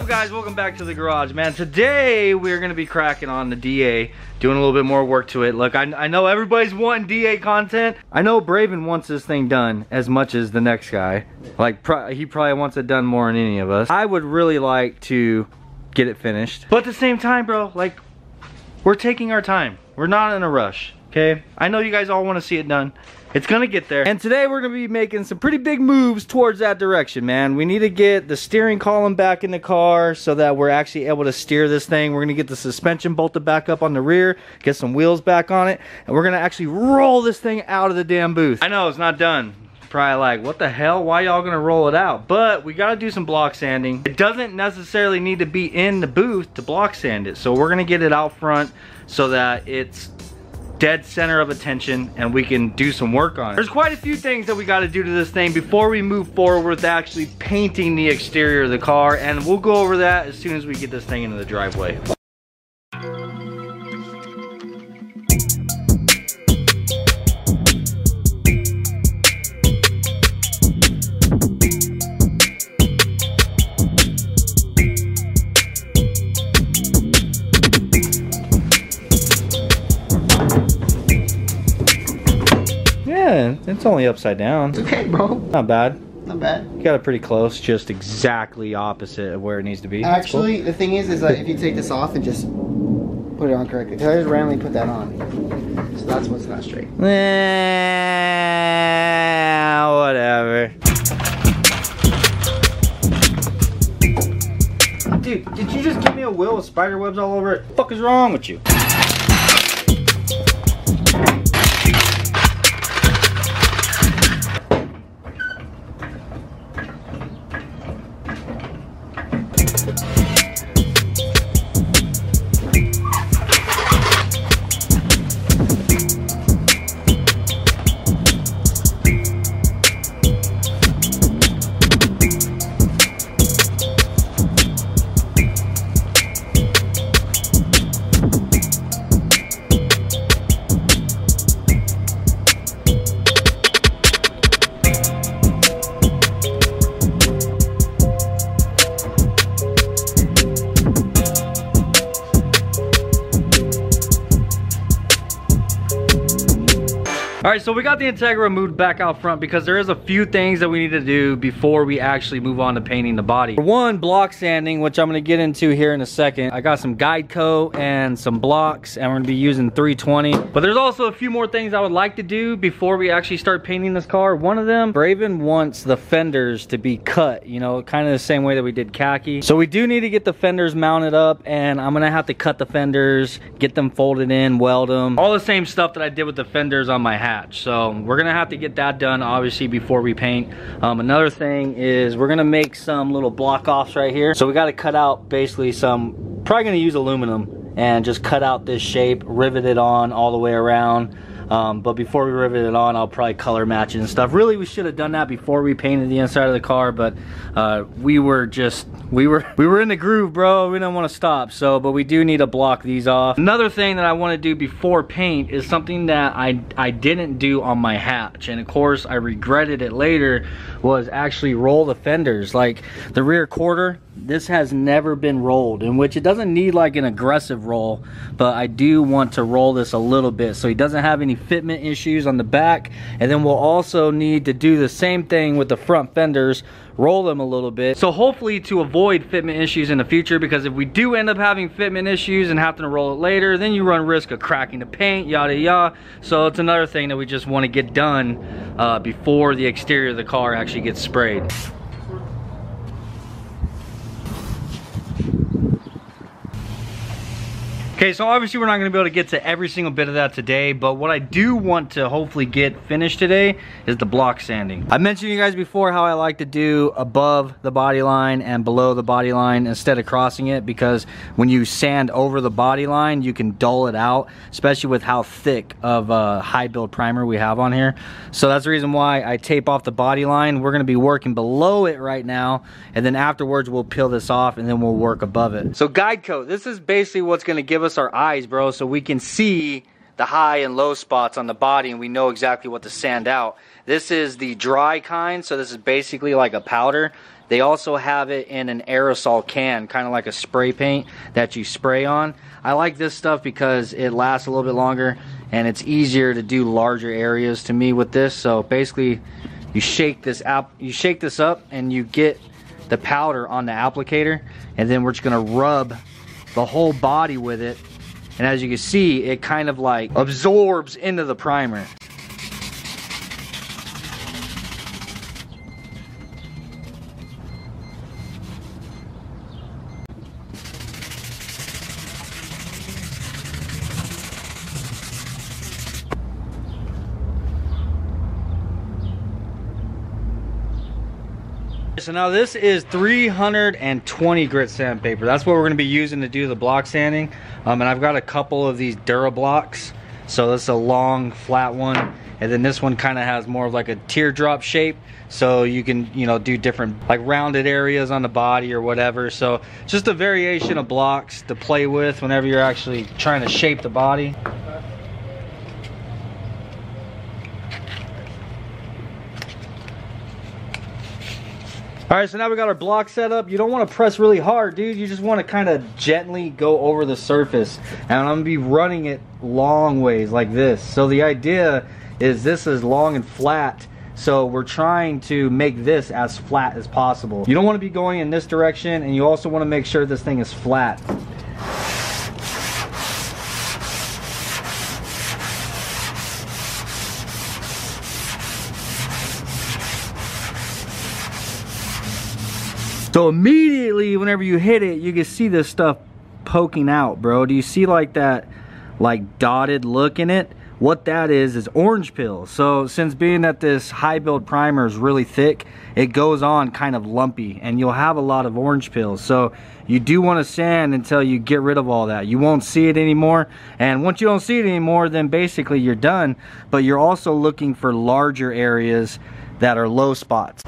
up, guys? Welcome back to the garage, man. Today we're gonna be cracking on the DA, doing a little bit more work to it. Look, I know everybody's wanting DA content. I know Braven wants this thing done as much as the next guy. Like, he probably wants it done more than any of us. I would really like to get it finished, but at the same time, bro, like, we're taking our time. We're not in a rush, okay? I know you guys all want to see it done. It's gonna get there. And today we're gonna be making some pretty big moves towards that direction, man. We need to get the steering column back in the car so that we're actually able to steer this thing. We're gonna get the suspension bolted back up on the rear, get some wheels back on it, and we're gonna actually roll this thing out of the damn booth. I know it's not done. Probably like, what the hell? Why y'all gonna roll it out? But we gotta do some block sanding. It doesn't necessarily need to be in the booth to block sand it. So we're gonna get it out front so that it's dead center of attention and we can do some work on it. There's quite a few things that we got to do to this thing before we move forward with actually painting the exterior of the car, and we'll go over that as soon as we get this thing into the driveway. Yeah, it's only upside down. It's okay, bro. Not bad. Not bad. You got it pretty close, just exactly opposite of where it needs to be. Actually, cool. The thing is that if you take this off and just put it on correctly, because I just randomly put that on, so that's what's not straight. Whatever. Dude, did you just give me a wheel with spider webs all over it? What the fuck is wrong with you? Alright, so we got the Integra moved back out front because there is a few things that we need to do before we actually move on to painting the body. For one, block sanding, which I'm going to get into here in a second. I got some guide coat and some blocks, and we're going to be using 320. But there's also a few more things I would like to do before we actually start painting this car. One of them, Braven wants the fenders to be cut, you know, kind of the same way that we did khaki. So we do need to get the fenders mounted up, and I'm going to have to cut the fenders, get them folded in, weld them. All the same stuff that I did with the fenders on my hatch. So we're gonna have to get that done obviously before we paint. Another thing is we're gonna make some little block offs right here. So we got to cut out basically some, probably gonna use aluminum and just cut out this shape, rivet it on all the way around. But before we rivet it on, I'll probably color match it and stuff. Really, we should have done that before we painted the inside of the car, but we were in the groove, bro. We didn't want to stop. So, but we do need to block these off. Another thing that I want to do before paint is something that I didn't do on my hatch, and of course I regretted it later, was actually roll the fenders. Like the rear quarter, this has never been rolled, in which it doesn't need like an aggressive roll, but I do want to roll this a little bit so he doesn't have any fitment issues on the back. And then we'll also need to do the same thing with the front fenders, roll them a little bit, so hopefully to avoid fitment issues in the future, because if we do end up having fitment issues and having to roll it later, then you run risk of cracking the paint, yada yada. So it's another thing that we just want to get done before the exterior of the car actually gets sprayed. Okay, so obviously we're not going to be able to get to every single bit of that today, but what I do want to hopefully get finished today is the block sanding. I mentioned to you guys before how I like to do above the body line and below the body line instead of crossing it, because when you sand over the body line, you can dull it out, especially with how thick of a high build primer we have on here. So that's the reason why I tape off the body line. We're going to be working below it right now, and then afterwards we'll peel this off and then we'll work above it. So guide coat, this is basically what's going to give us our eyes, bro, so we can see the high and low spots on the body and we know exactly what to sand out. This is the dry kind, so this is basically like a powder, They also have it in an aerosol can, kind of like a spray paint that you spray on. I like this stuff because it lasts a little bit longer and it's easier to do larger areas to me with this. So basically you shake this up and you get the powder on the applicator, and then we're just gonna rub the whole body with it. And as you can see, it kind of like absorbs into the primer. So now this is 320 grit sandpaper. That's what we're gonna be using to do the block sanding. And I've got a couple of these Dura blocks. So this is a long, flat one. And then this one kind of has more of like a teardrop shape. So you can, you know, do different like rounded areas on the body or whatever. So just a variation of blocks to play with whenever you're actually trying to shape the body. All right, so now we got our block set up. You don't want to press really hard, dude. You just want to kind of gently go over the surface. And I'm going to be running it long ways like this. So the idea is this is long and flat. So we're trying to make this as flat as possible. You don't want to be going in this direction, and you also want to make sure this thing is flat. So immediately whenever you hit it, you can see this stuff poking out, bro. Do you see like that like dotted look in it? What that is orange peel. So since being that this high build primer is really thick, it goes on kind of lumpy and you'll have a lot of orange peels. So you do want to sand until you get rid of all that. You won't see it anymore. And once you don't see it anymore, then basically you're done. But you're also looking for larger areas that are low spots.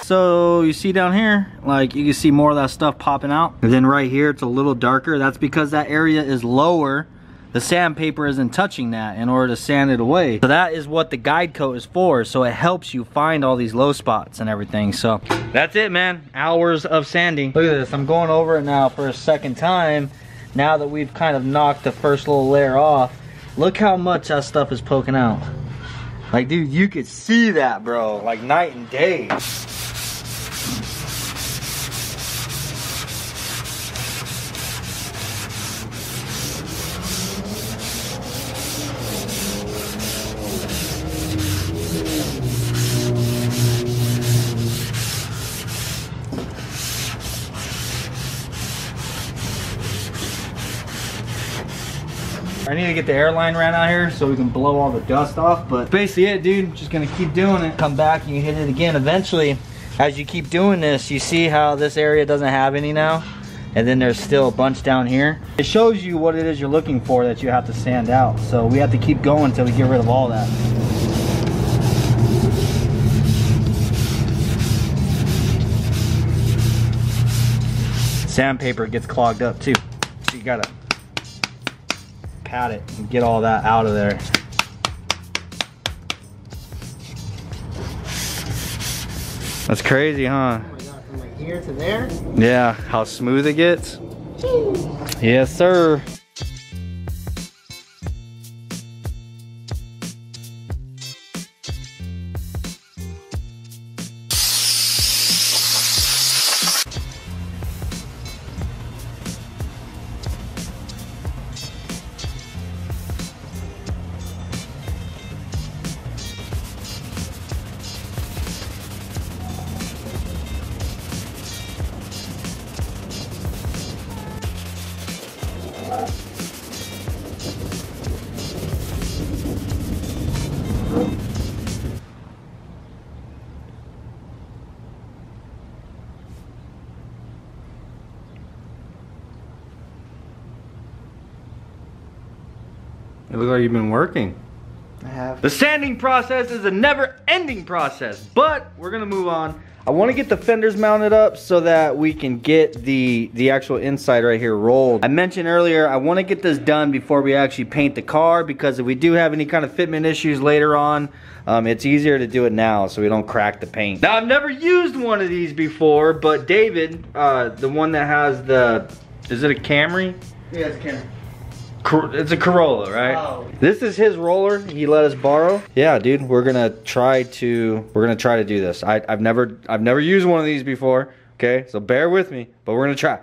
So you see down here, like you can see more of that stuff popping out. And then right here, it's a little darker. That's because that area is lower. The sandpaper isn't touching that in order to sand it away. So that is what the guide coat is for. So it helps you find all these low spots and everything. So that's it, man. Hours of sanding. Look at this, I'm going over it now for a second time. Now that we've kind of knocked the first little layer off, look how much that stuff is poking out. Like, dude, you could see that, bro, like night and day. I need to get the airline ran out here so we can blow all the dust off, but basically it, dude. Just gonna keep doing it. Come back and you hit it again. Eventually, as you keep doing this, you see how this area doesn't have any now? And then there's still a bunch down here. It shows you what it is you're looking for that you have to sand out. So we have to keep going until we get rid of all that. Sandpaper gets clogged up too. So you gotta pat it and get all that out of there. That's crazy, huh? Oh my God, from like here to there? Yeah, how smooth it gets. Yes, sir. It looks like you've been working. I have. The sanding process is a never-ending process, but we're gonna move on. I want to get the fenders mounted up so that we can get the actual inside right here rolled. I mentioned earlier, I want to get this done before we actually paint the car, because if we do have any kind of fitment issues later on, it's easier to do it now so we don't crack the paint. Now, I've never used one of these before, but David, the one that has the, is it a Camry? Yeah, it's a Camry. It's a Corolla, right? Oh. This is his roller he let us borrow. Yeah, dude, we're gonna try to do this. I've never used one of these before, okay? So bear with me, but we're gonna try.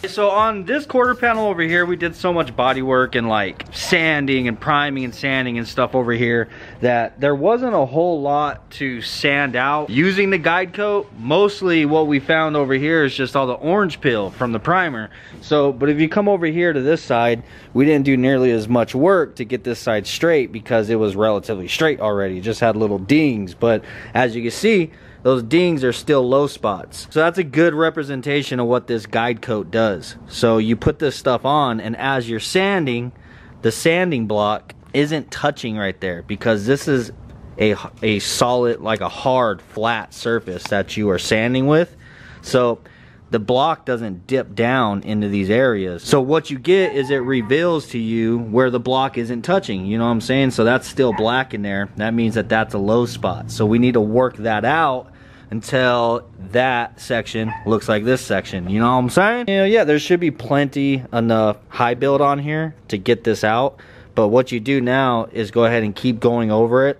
So on this quarter panel over here, we did so much body work and like sanding and priming and sanding and stuff over here that there wasn't a whole lot to sand out. Using the guide coat, mostly what we found over here is just all the orange peel from the primer. So, but if you come over here to this side, we didn't do nearly as much work to get this side straight because it was relatively straight already. It just had little dings, but as you can see, those dings are still low spots. So that's a good representation of what this guide coat does. So you put this stuff on, and as you're sanding, the sanding block isn't touching right there, because this is a solid, like a hard, flat surface that you are sanding with. So the block doesn't dip down into these areas. So what you get is it reveals to you where the block isn't touching, you know what I'm saying? So that's still black in there. That means that that's a low spot. So we need to work that out until that section looks like this section, you know what I'm saying? You know, yeah, there should be plenty enough high build on here to get this out, but what you do now is go ahead and keep going over it.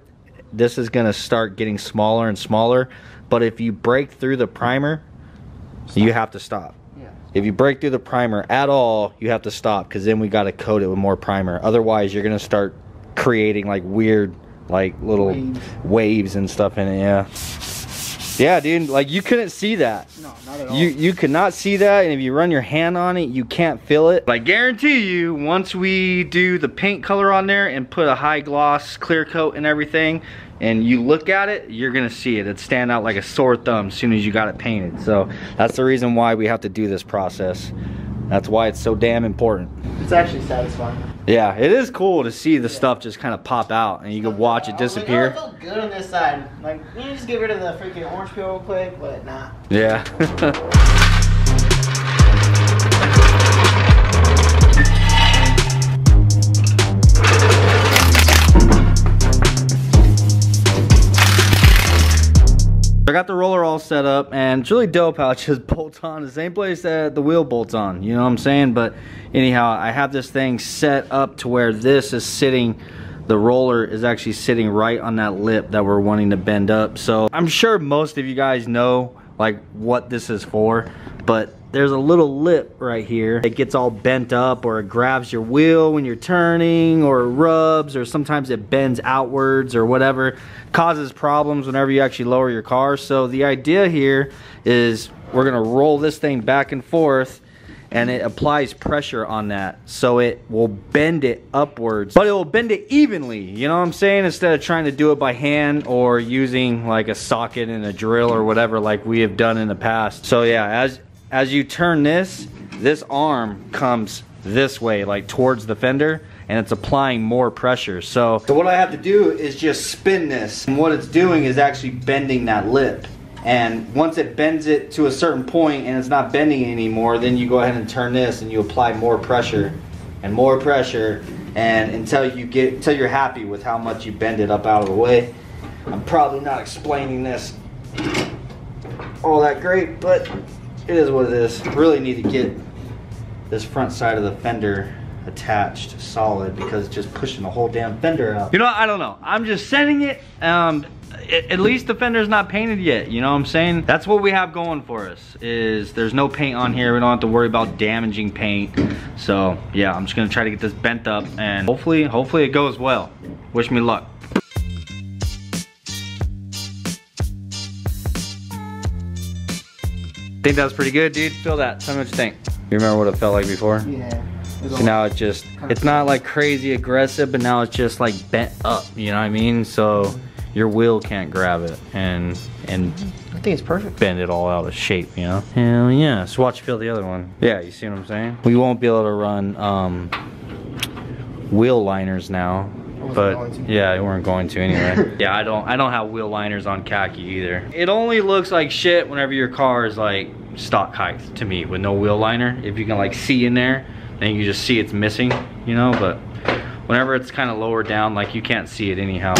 This is gonna start getting smaller and smaller, but if you break through the primer, you have to stop. Yeah. If you break through the primer at all, you have to stop, because then we got to coat it with more primer. Otherwise, you're gonna start creating like weird, like little waves and stuff in it. Yeah. Yeah, dude, like you couldn't see that. No, not at all. You could not see that, and if you run your hand on it, you can't feel it. But I guarantee you, once we do the paint color on there and put a high gloss clear coat and everything, and you look at it, you're gonna see it. It'd stand out like a sore thumb as soon as you got it painted. So that's the reason why we have to do this process. That's why it's so damn important. It's actually satisfying. Yeah, it is cool to see the stuff just kind of pop out, and you can watch it disappear. Like, oh, it felt good on this side. Like, you just get rid of the freaking orange peel real quick, but nah. Yeah. I got the roller all set up, and it's really dope how it just bolts on the same place that the wheel bolts on, you know what I'm saying? But anyhow, I have this thing set up to where this is sitting, the roller is actually sitting right on that lip that we're wanting to bend up. So I'm sure most of you guys know like what this is for, but there's a little lip right here. It gets all bent up, or it grabs your wheel when you're turning, or it rubs, or sometimes it bends outwards or whatever. Causes problems whenever you actually lower your car. So the idea here is we're gonna roll this thing back and forth, and it applies pressure on that, so it will bend it upwards, but it will bend it evenly, you know what I'm saying, instead of trying to do it by hand or using like a socket and a drill or whatever like we have done in the past. So yeah, as you turn this arm comes this way, like towards the fender, and it's applying more pressure. So what I have to do is just spin this, and what it's doing is actually bending that lip. And once it bends it to a certain point and it's not bending anymore, then you go ahead and turn this and you apply more pressure and more pressure, and until you're happy with how much you bend it up out of the way. I'm probably not explaining this all that great, but it is what it is. Really need to get this front side of the fender attached solid, because it's just pushing the whole damn fender out. You know, I don't know. I'm just sending it. At least the fender's not painted yet, you know what I'm saying? That's what we have going for us, is there's no paint on here. We don't have to worry about damaging paint. So yeah, I'm just gonna try to get this bent up, and hopefully it goes well. Wish me luck. Think that was pretty good, dude? Feel that. Tell me what you think. You remember what it felt like before? Yeah. So now it just, it's not like crazy aggressive, but now it's just like bent up, you know what I mean? So your wheel can't grab it and I think it's perfect. bend it all out of shape, you know? Hell yeah. So watch you feel the other one. Yeah, you see what I'm saying? We won't be able to run wheel liners now. But yeah, we weren't going to anyway. Yeah, I don't have wheel liners on khaki either. It only looks like shit whenever your car is like stock height to me with no wheel liner. If you can like see in there, then you just see it's missing, you know, but whenever it's kind of lower down, like you can't see it anyhow.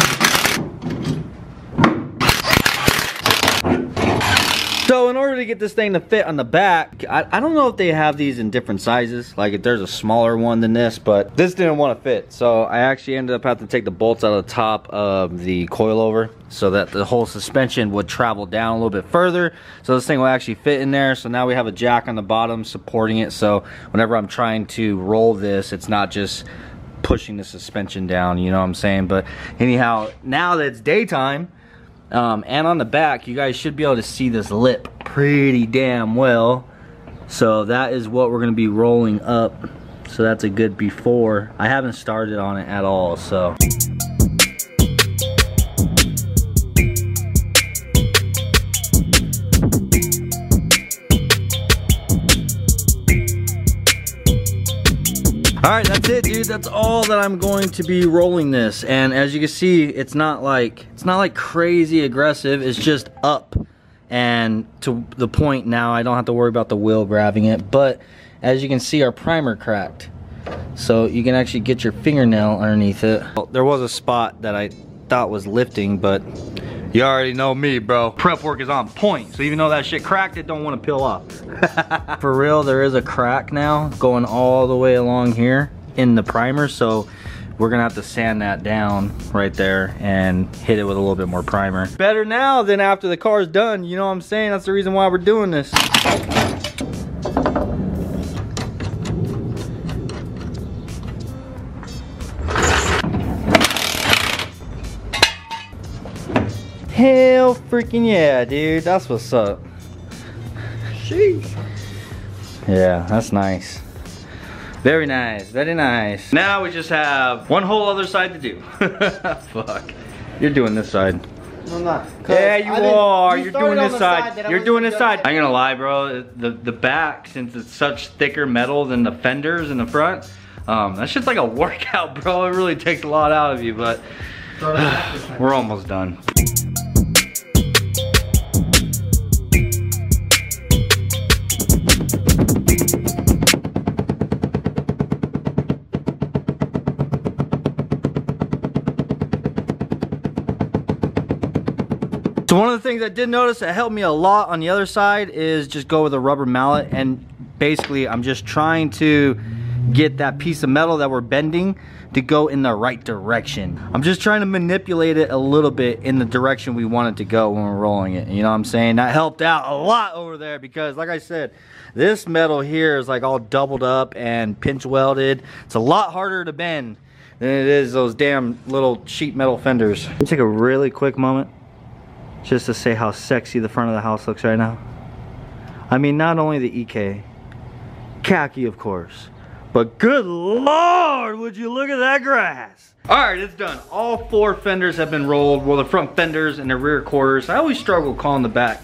So in order to get this thing to fit on the back, I don't know if they have these in different sizes. Like if there's a smaller one than this, but this didn't want to fit. So I actually ended up having to take the bolts out of the top of the coilover so that the whole suspension would travel down a little bit further. So this thing will actually fit in there. So now we have a jack on the bottom supporting it. So whenever I'm trying to roll this, it's not just pushing the suspension down, you know what I'm saying? But anyhow, now that it's daytime, and on the back, you guys should be able to see this lip pretty damn well. So that is what we're gonna be rolling up. So that's a good before. I haven't started on it at all, so. All right, that's it, dude. That's all that I'm going to be rolling this. And as you can see, it's not like crazy aggressive. It's just up and to the point now I don't have to worry about the wheel grabbing it. But as you can see, our primer cracked. So you can actually get your fingernail underneath it. There was a spot that I thought was lifting, but you already know me, bro. Prep work is on point. So even though that shit cracked, it don't want to peel off. For real, there is a crack now going all the way along here in the primer. So we're gonna have to sand that down right there and hit it with a little bit more primer. Better now than after the car's done. You know what I'm saying? That's the reason why we're doing this. Hell freaking yeah, dude. That's what's up. Sheesh. Yeah, that's nice. Very nice, very nice. Now we just have one whole other side to do. Fuck. You're doing this side. No, I'm not. Yeah, you are. You're doing this side. You're doing this side. I ain't gonna lie, bro. The back, since it's such thicker metal than the fenders in the front, that shit's like a workout, bro. It really takes a lot out of you, but we're almost done. So one of the things I did notice that helped me a lot on the other side is just go with a rubber mallet, and basically I'm just trying to get that piece of metal that we're bending to go in the right direction. I'm just trying to manipulate it a little bit in the direction we want it to go when we're rolling it. You know what I'm saying? That helped out a lot over there because like I said, this metal here is like all doubled up and pinch welded. It's a lot harder to bend than it is those damn little sheet metal fenders. Let's take a really quick moment just to say how sexy the front of the house looks right now. I mean, not only the EK, khaki of course, but good Lord, would you look at that grass. All right, it's done. All four fenders have been rolled. Well, the front fenders and the rear quarters. I always struggle calling the back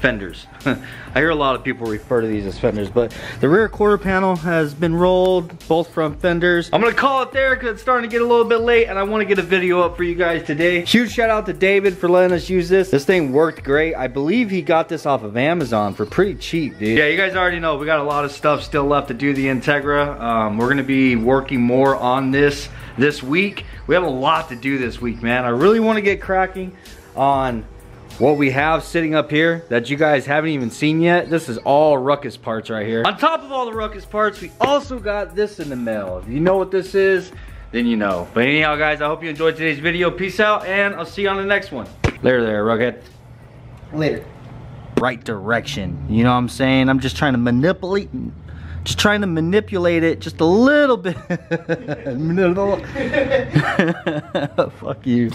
fenders. I hear a lot of people refer to these as fenders, but the rear quarter panel has been rolled, both front fenders. I'm gonna call it there because it's starting to get a little bit late and I want to get a video up for you guys today. Huge shout out to David for letting us use this. This thing worked great. I believe he got this off of Amazon for pretty cheap, dude. Yeah, you guys already know we got a lot of stuff still left to do the Integra. We're gonna be working more on this week. We have a lot to do this week, man. I really want to get cracking on what we have sitting up here that you guys haven't even seen yet. This is all ruckus parts right here. On top of all the ruckus parts, we also got this in the mail. If you know what this is, then you know. But anyhow, guys, I hope you enjoyed today's video. Peace out, and I'll see you on the next one. Later there, Rugged. Later. Right direction. You know what I'm saying? I'm just trying to manipulate it just a little bit. Fuck you.